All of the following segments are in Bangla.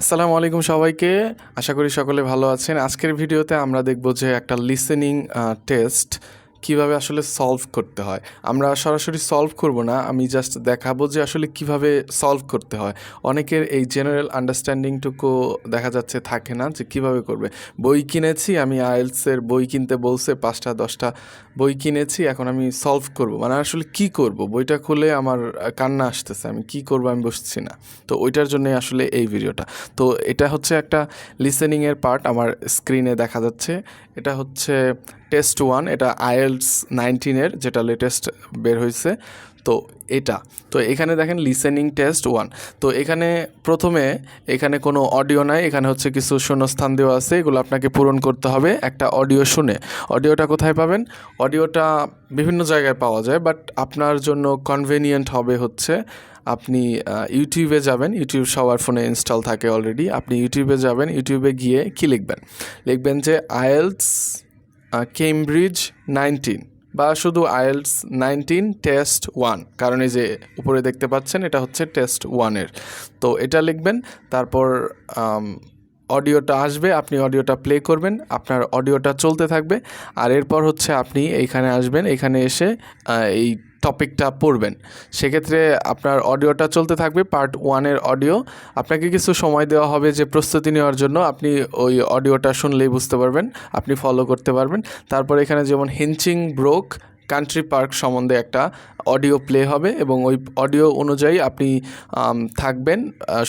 আসসালামু আলাইকুম সবাইকে। আশা করি সকলে ভালো আছেন। আজকের ভিডিওতে আমরা দেখব যে একটা লিসেনিং টেস্ট কিভাবে আসলে সলভ করতে হয়। আমরা সরাসরি সলভ করব না, আমি জাস্ট দেখাবো যে আসলে কিভাবে সলভ করতে হয়। অনেকের এই জেনারেল আন্ডারস্ট্যান্ডিংটুকু দেখা যাচ্ছে থাকে না যে কিভাবে করবে। বই কিনেছি, আমি আইএলটিএসের বই কিনতে বলছে 5টা 10টা বই কিনেছি, এখন আমি সলভ করব, মানে আসলে কি করব, বইটা খুলে আমার কান্না আসতেছে, আমি কি করব আমি বসছি না। তো ওইটার জন্যই আসলে এই ভিডিওটা। তো এটা হচ্ছে একটা লিসেনিংয়ের পার্ট, আমার স্ক্রিনে দেখা যাচ্ছে। এটা হচ্ছে টেস্ট 1, এটা আইএলটিএস 19-এর যেটা লেটেস্ট বের হয়েছে। তো এটা তো এখানে দেখেন লিসেনিং টেস্ট 1। তো এখানে প্রথমে এখানে কোনো অডিও নাই, এখানে হচ্ছে কিছু শূন্যস্থান দেওয়া আছে, এগুলো আপনাকে পূরণ করতে হবে একটা অডিও শুনে। অডিওটা কোথায় পাবেন? অডিওটা বিভিন্ন জায়গায় পাওয়া যায়, বাট আপনার জন্য কনভেনিয়েন্ট হবে হচ্ছে আপনি ইউটিউবে যাবেন। ইউটিউব সবার ফোনে ইনস্টল থাকে অলরেডি। আপনি ইউটিউবে যাবেন, ইউটিউবে গিয়ে কি লিখবেন যে আইএলটিএস কেমব্রিজ 19 বা শুধু আইএলটিএস 19 টেস্ট 1, কারণ এই যে উপরে দেখতে পাচ্ছেন এটা হচ্ছে টেস্ট 1-এর। তো এটা লিখবেন, তারপর অডিওটা আসবে, আপনি অডিওটা প্লে করবেন, আপনার অডিওটা চলতে থাকবে। আর এরপর হচ্ছে আপনি এইখানে আসবেন, এখানে এসে এই টপিকটা পড়বেন। সেক্ষেত্রে আপনার অডিওটা চলতে থাকবে, পার্ট 1-এর অডিও। আপনাকে কিছু সময় দেওয়া হবে যে প্রস্তুতি নেওয়ার জন্য, আপনি ওই অডিওটা শুনলেই বুঝতে পারবেন, আপনি ফলো করতে পারবেন। তারপর এখানে যেমন হিঞ্চিং ব্রোক কান্ট্রি পার্ক সম্বন্ধে একটা অডিও প্লে হবে, এবং ওই অডিও অনুযায়ী আপনি থাকবেন,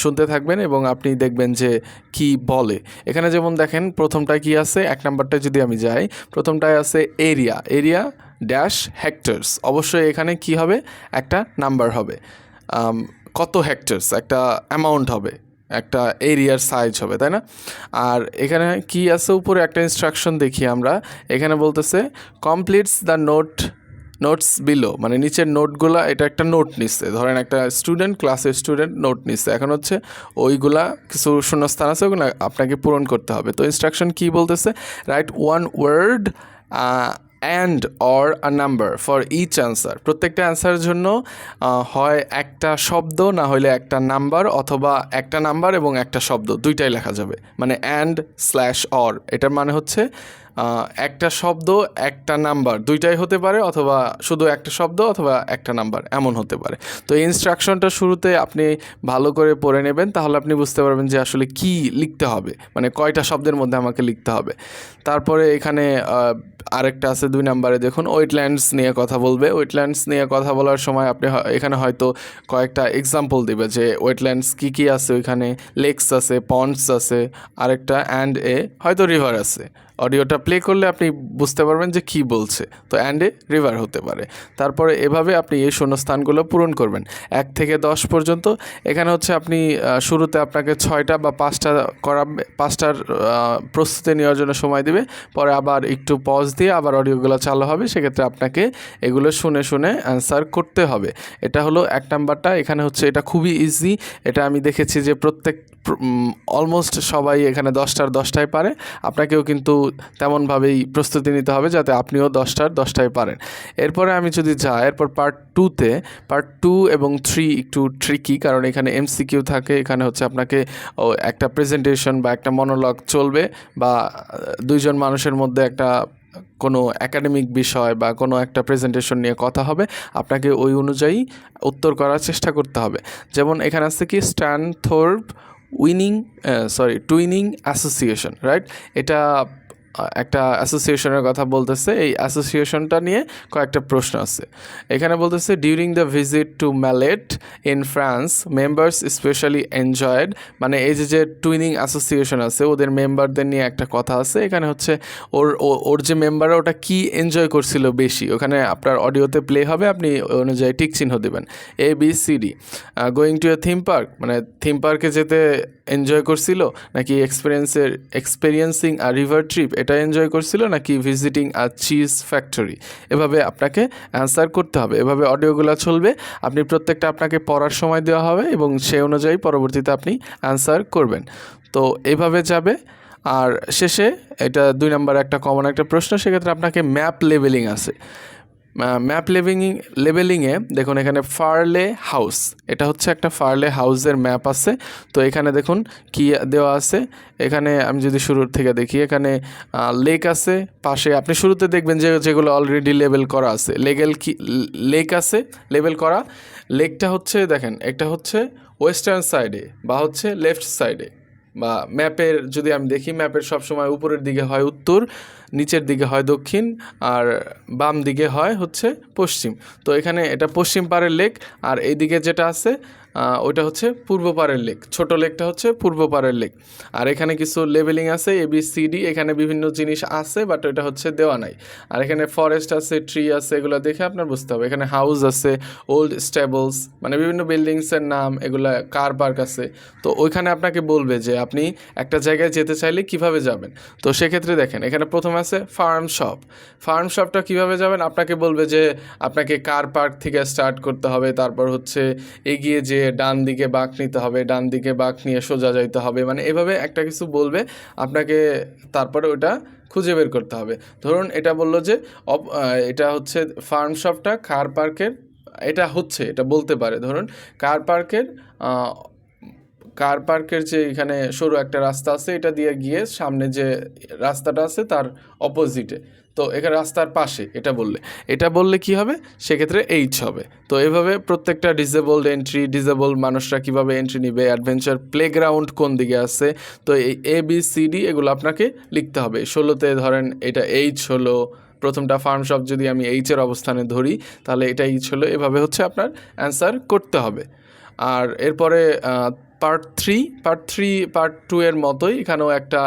শুনতে থাকবেন, এবং আপনি দেখবেন যে কি বলে। এখানে যেমন দেখেন প্রথমটায় কি আছে, 1 নাম্বারটায় যদি আমি যাই, প্রথমটায় আছে এরিয়া ড্যাশ হেক্টরস। অবশ্যই এখানে কি হবে, একটা নাম্বার হবে, কত হেক্টরস, একটা অ্যামাউন্ট হবে, একটা এরিয়ার সাইজ হবে, তাই না? আর এখানে কি আছে, উপরে একটা ইনস্ট্রাকশন দেখি আমরা। এখানে বলতেছে কমপ্লিটস দ্য নোটস বিলো, মানে নিচের নোটগুলা, এটা একটা নোট নিচ্ছে, ধরেন একটা স্টুডেন্ট, ক্লাসের স্টুডেন্ট নোট নিচ্ছে, এখন হচ্ছে ওইগুলা কিছু শূন্যস্থান আছে, ওগুলো আপনাকে পূরণ করতে হবে। তো ইনস্ট্রাকশন কি বলতেছে, write one word and or a number for each answer. প্রত্যেকটা অ্যান্সারের জন্য হয় একটা শব্দ, না হলে একটা নাম্বার, অথবা একটা নাম্বার এবং একটা শব্দ, দুইটাই লেখা যাবে। মানে অ্যান্ড স্ল্যাশ অর, এটার মানে হচ্ছে একটা শব্দ একটা নাম্বার দুইটাই হতে পারে, অথবা শুধু একটা শব্দ অথবা একটা নাম্বার, এমন হতে পারে। তো এই ইনস্ট্রাকশনটা শুরুতে আপনি ভালো করে পড়ে নেবেন, তাহলে আপনি বুঝতে পারবেন যে আসলে কি লিখতে হবে, মানে কয়টা শব্দের মধ্যে আমাকে লিখতে হবে। তারপরে এখানে আরেকটা আছে 2 নাম্বারে, দেখুন ওয়েটল্যান্ডস নিয়ে কথা বলবে। ওয়েটল্যান্ডস নিয়ে কথা বলার সময় আপনি এখানে হয়তো কয়েকটা এক্সাম্পল দেবে যে ওয়েটল্যান্ডস কী আছে, ওইখানে লেকস আছে, পন্ডস আছে, আরেকটা অ্যান্ড এ হয়তো রিভার আছে। অডিওটা প্লে করলে আপনি বুঝতে পারবেন যে কি বলছে। তো অ্যান্ড এ রিভার হতে পারে। তারপরে এভাবে আপনি এই শূন্যস্থানগুলো পূরণ করবেন 1 থেকে 10 পর্যন্ত। এখানে হচ্ছে আপনি শুরুতে আপনাকে 6টা বা 5টা করাবে, 5টার প্রস্তুতি নেওয়ার জন্য সময় দিবে, পরে আবার একটু পজ দিয়ে আবার অডিওগুলো চালু হবে, সেক্ষেত্রে আপনাকে এগুলো শুনে শুনে অ্যান্সার করতে হবে। এটা হলো 1 নাম্বারটা। এখানে হচ্ছে এটা খুবই ইজি, এটা আমি দেখেছি যে প্রত্যেক অলমোস্ট সবাই এখানে 10টার 10টাই পারে। আপনাকেও কিন্তু তেমনভাবেই প্রস্তুতি নিতে হবে যাতে আপনিও 10টার 10টাই পারেন। এরপরে আমি যদি যাই, এরপর পার্ট 2-তে, পার্ট 2 এবং 3 একটু ট্রিকি, কারণ এখানে এমসিকিউ থাকে। এখানে হচ্ছে আপনাকে একটা প্রেজেন্টেশন বা একটা মনোলগ চলবে, বা দুইজন মানুষের মধ্যে একটা কোনো একাডেমিক বিষয় বা কোনো একটা প্রেজেন্টেশন নিয়ে কথা হবে, আপনাকে ওই অনুযায়ী উত্তর করার চেষ্টা করতে হবে। যেমন এখানে আছে কি স্ট্যানথোর্প টুইনিং অ্যাসোসিয়েশন, রাইট? এটা একটা অ্যাসোসিয়েশনের কথা বলতেছে। এই অ্যাসোসিয়েশনটা নিয়ে কয়েকটা প্রশ্ন আছে। এখানে বলতেছে during the visit to mallet in France members specially enjoyed, মানে এই যে টুইনিং অ্যাসোসিয়েশন আছে ওদের মেম্বারদের নিয়ে একটা কথা আছে। এখানে হচ্ছে ওর যে মেম্বাররা ওটা কি এনজয় করছিল বেশি, ওখানে আপনার অডিওতে প্লে হবে, আপনি ওই অনুযায়ী টিক চিহ্ন দেবেন। ABCD। Going to A theme park, মানে থিম পার্কে যেতে এনজয় করছিল, নাকি এক্সপেরিয়েন্সিং আ রিভার ট্রিপ এটা এনজয় করছিল, নাকি ভিজিটিং আ চিজ ফ্যাক্টরি। এভাবে আপনাকে অ্যান্সার করতে হবে, এভাবে অডিওগুলো চলবে। আপনি প্রত্যেকটা আপনাকে পড়ার সময় দেওয়া হবে, এবং সেই অনুযায়ী পরবর্তীতে আপনি অ্যান্সার করবেন। তো এভাবে যাবে। আর শেষে এটা 2 নাম্বার একটা কমন একটা প্রশ্ন, সেক্ষেত্রে আপনাকে ম্যাপ লেবেলিং আছে। ম্যাপ লেবেলিংয়ে দেখুন এখানে ফার্লে হাউস, এটা হচ্ছে একটা ফার্লে হাউসের ম্যাপ আছে। তো এখানে দেখুন কি দেওয়া আছে, এখানে আমি যদি শুরুর থেকে দেখি, এখানে লেক আছে পাশে, আপনি শুরুতে দেখবেন যে যেগুলো অলরেডি লেবেল করা আছে, লেক আছে লেবেল করা। লেকটা হচ্ছে দেখেন, একটা হচ্ছে ওয়েস্টার্ন সাইডে বা হচ্ছে লেফট সাইডে, বা ম্যাপের যদি আমি দেখি, ম্যাপের সবসময় উপরের দিকে হয় উত্তর, নিচের দিকে হয় দক্ষিণ, আর বাম দিকে হয় হচ্ছে পশ্চিম। তো এখানে এটা পশ্চিম পাড়ের লেক, আর এইদিকে যেটা আছে ওইটা হচ্ছে পূর্ব পাড়ের লেক, ছোট লেকটা হচ্ছে পূর্ব পাড়ের লেক। আর এখানে কিছু লেবেলিং আছে ABCD, এখানে বিভিন্ন জিনিস আছে বাট ওইটা হচ্ছে দেওয়া নাই। আর এখানে ফরেস্ট আছে, ট্রি আছে, এগুলো দেখে আপনার বুঝতে হবে। এখানে হাউস আছে, ওল্ড স্টেবলস, মানে বিভিন্ন বিল্ডিংসের নাম, এগুলা কার পার্ক আছে। তো ওইখানে আপনাকে বলবে যে আপনি একটা জায়গায় যেতে চাইলে কিভাবে যাবেন। তো সেক্ষেত্রে দেখেন এখানে প্রথমে আছে ফার্ম শপ। ফার্ম শপটা কীভাবে যাবেন, আপনাকে বলবে যে আপনাকে কার পার্ক থেকে স্টার্ট করতে হবে, তারপর হচ্ছে এগিয়ে যে ডান দিকে বাঁক নিতে হবে, ডান দিকে বাঁক নিয়ে সোজা যাইতে হবে, মানে এভাবে একটা কিছু বলবে আপনাকে, তারপরে ওটা খুঁজে বের করতে হবে। ধরুন এটা বললো যে এটা হচ্ছে ফার্ম শপটা কার পার্কের, এটা বলতে পারে ধরুন কার পার্কের যে এখানে সরু একটা রাস্তা আছে, এটা দিয়ে গিয়ে সামনে যে রাস্তাটা আছে তার অপোজিটে, তো এখানে রাস্তার পাশে, এটা বললে কি হবে, সেক্ষেত্রে হবে। তো এভাবে প্রত্যেকটা ডিসেবল মানুষরা কিভাবে এন্ট্রি নিবে, অ্যাডভেঞ্চার প্লেগ্রাউন্ড কোন দিকে আছে, তো এই ABCD এগুলো আপনাকে লিখতে হবে। 16তে ধরেন এটা হলো প্রথমটা ফার্ম শপ, যদি আমি এর অবস্থানে ধরি তাহলে এটা হলো, এভাবে হচ্ছে আপনার অ্যান্সার করতে হবে। আর এরপরে পার্ট 2 এর মতোই এখানেও একটা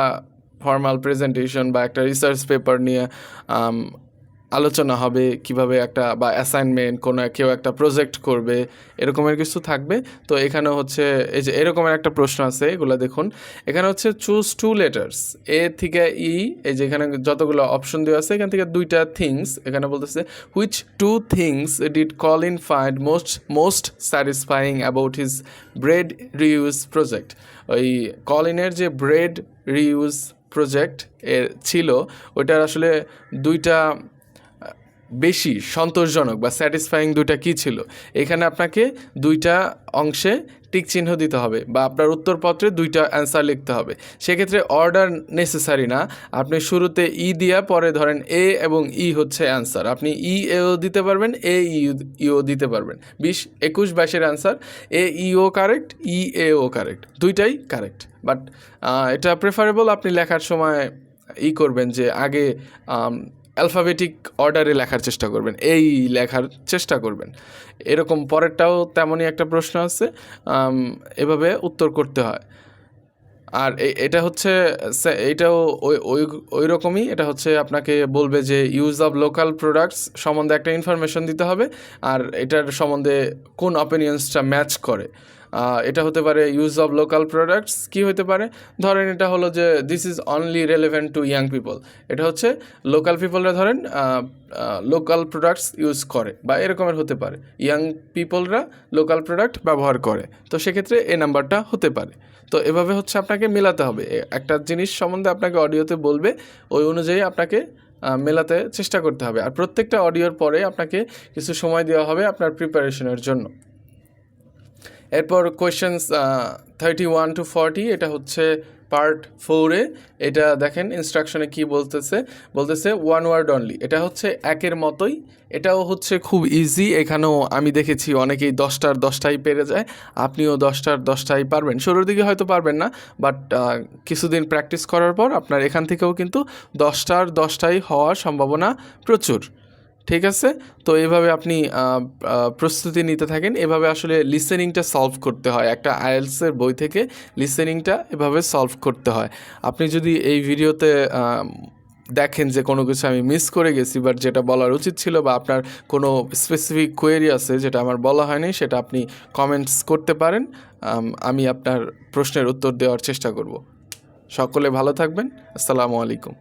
ফর্মাল প্রেজেন্টেশন বা একটা রিসার্চ পেপার নিয়ে আলোচনা হবে, কিভাবে একটা বা অ্যাসাইনমেন্ট, কেউ একটা প্রজেক্ট করবে, এরকমের কিছু থাকবে। তো এখানে হচ্ছে এই যে এরকমের একটা প্রশ্ন আছে, এগুলো দেখুন। এখানে হচ্ছে চুজ 2 letters A থেকে E, এই যে এখানে যতগুলো অপশন দেওয়া আছে এখান থেকে 2টা থিংস, এখানে বলতেছে which 2 things did Colin find most satisfying about his bread reuse project. ওই কলিনের যে ব্রেড রিউজ প্রজেক্ট এর ছিল, ওইটার আসলে 2টা বেশি সন্তোষজনক বা স্যাটিসফাইং 2টা কী ছিল, এখানে আপনাকে 2টা অংশে টিক চিহ্ন দিতে হবে, বা আপনার উত্তরপত্রে 2টা অ্যান্সার লিখতে হবে। সেক্ষেত্রে অর্ডার নেসেসারি না, আপনি শুরুতে দিয়া পরে ধরেন A এবং E হচ্ছে অ্যান্সার, আপনি EAও দিতে পারবেন, AEও দিতে পারবেন। 20, 21, 22-এর অ্যান্সার AEও কারেক্ট, EAও কারেক্ট, 2টাই কারেক্ট। বাট এটা প্রেফারেবল, আপনি লেখার সময় করবেন যে আগে অ্যালফাবেটিক অর্ডারে লেখার চেষ্টা করবেন, লেখার চেষ্টা করবেন। এরকম পরেরটাও তেমনই একটা প্রশ্ন আছে, এভাবে উত্তর করতে হয়। আর এটা হচ্ছে এইটাও ওই রকমই, এটা হচ্ছে আপনাকে বলবে যে ইউজ অফ লোকাল প্রোডাক্টস সম্বন্ধে একটা ইনফরমেশন দিতে হবে, আর এটার সম্বন্ধে কোন অপিনিয়ন্সটা ম্যাচ করে। এটা হতে পারে ইউজ অফ লোকাল প্রোডাক্টস, কী হতে পারে, ধরেন এটা হলো যে this is only relevant too young people, এটা হচ্ছে লোকাল পিপলরা ধরেন লোকাল প্রোডাক্টস ইউজ করে, বা এরকমের হতে পারে ইয়াং পিপলরা লোকাল প্রোডাক্ট ব্যবহার করে, তো সেক্ষেত্রে এই নাম্বারটা হতে পারে। তো এভাবে হচ্ছে আপনাকে মেলাতে হবে, একটা জিনিস সম্বন্ধে আপনাকে অডিওতে বলবে, ওই অনুযায়ী আপনাকে মেলাতে চেষ্টা করতে হবে। আর প্রত্যেকটা অডিওর পরে আপনাকে কিছু সময় দেওয়া হবে আপনার প্রিপারেশনের জন্য। এরপর কোয়েশ্চেন্স 31 to 40, এটা হচ্ছে পার্ট 4-এ। এটা দেখেন ইনস্ট্রাকশনে কি বলতেছে 1 word অনলি, এটা হচ্ছে একের মতোই, এটাও হচ্ছে খুব ইজি। এখানেও আমি দেখেছি অনেকেই 10টার 10টাই পেরে যায়, আপনিও 10টার 10টাই পারবেন। শুরুর দিকে হয়তো পারবেন না, বাট কিছুদিন প্র্যাকটিস করার পর আপনার এখান থেকেও কিন্তু 10টার 10টাই হওয়ার সম্ভাবনা প্রচুর। ঠিক আছে, তো এইভাবে আপনি প্রস্তুতি নিতে থাকেন। এভাবে আসলে লিসেনিংটা সলভ করতে হয়, একটা আইএলটিএসের বই থেকে লিসেনিংটা এভাবে সলভ করতে হয়। আপনি যদি এই ভিডিওতে দেখেন যে কোনো কিছু আমি মিস করে গেছি, বাট যেটা বলার উচিত ছিল, বা আপনার কোনো স্পেসিফিক কোয়েরি আছে যেটা আমার বলা হয়নি, সেটা আপনি কমেন্টস করতে পারেন, আমি আপনার প্রশ্নের উত্তর দেওয়ার চেষ্টা করব। সকলে ভালো থাকবেন। আসসালামু আলাইকুম।